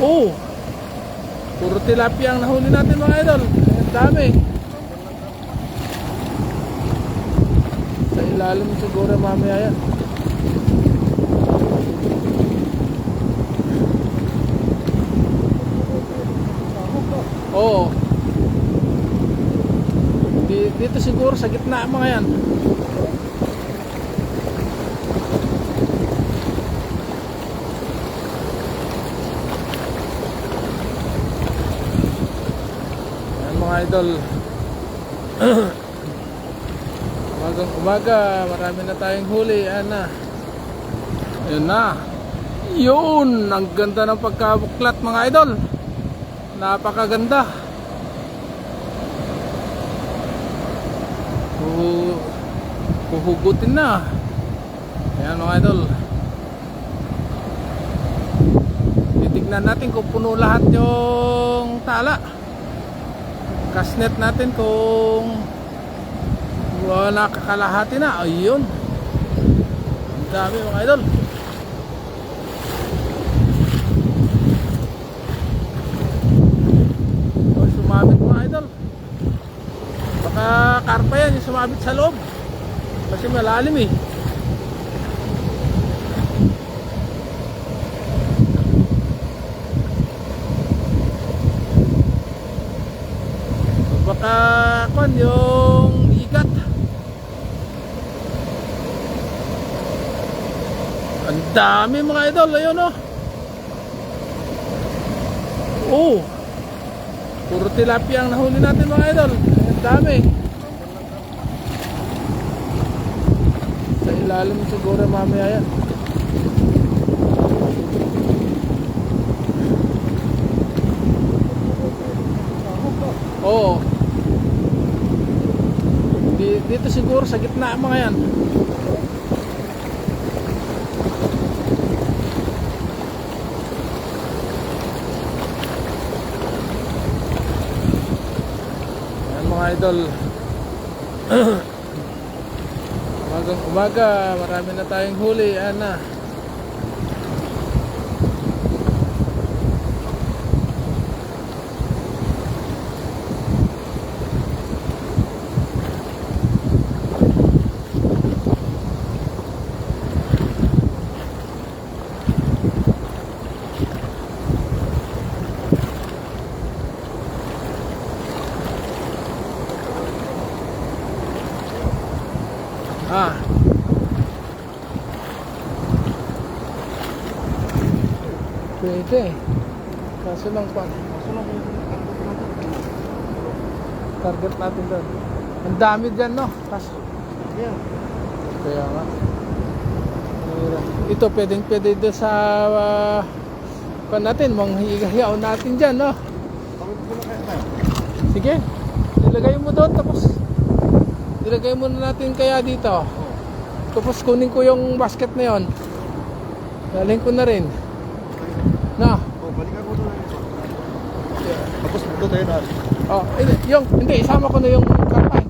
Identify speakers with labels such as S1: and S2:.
S1: Oh, puro tilapia ang nahuli natin mga idol. Ang dami. Sa ilalim siguro mamaya yan. Oo. Dito siguro sa gitna mga yan. Yan mga idol. Umagang umaga, marami na tayong huli. Ayan na. Ayan na. Yun, ang ganda ng pagkabuklat mga idol. Napakaganda. Huhugutin na. Ayan mga idol. Titignan natin kung puno lahat yung tala. Castnet natin kung wala kakalahati na. Ayun. Ang dami mga idol. Sumabit mga idol. Baka karpa yan yung sumabit sa loob. Kasi malalim eh. Baka kon yung igat. Ang dami mga idol. Ayun oh. Oh, puro tilapia ang nahuli natin mga idol. Ang dami. Sa ilalim siguro mamaya yan. Oo. Dito siguro sa gitna mga yan. Mga idol. Umagang umaga, marami na tayong huli. Ayan na. Ah. Pwede. Kaso lang pa. Target natin doon. Ang dami dyan no. Kaso. Yeah. Kaya nga. Ito pwede doon sa pan natin. Manghihiyaw natin dyan no. Sige. Ilagay mo doon tapos ilagay muna natin kaya dito. Tapos kunin ko yung basket na yon. Dalhin ko na rin. Na.
S2: Balikan ko doon. Tapos dito tayo na.
S1: Hindi, isama ko na yung karpa.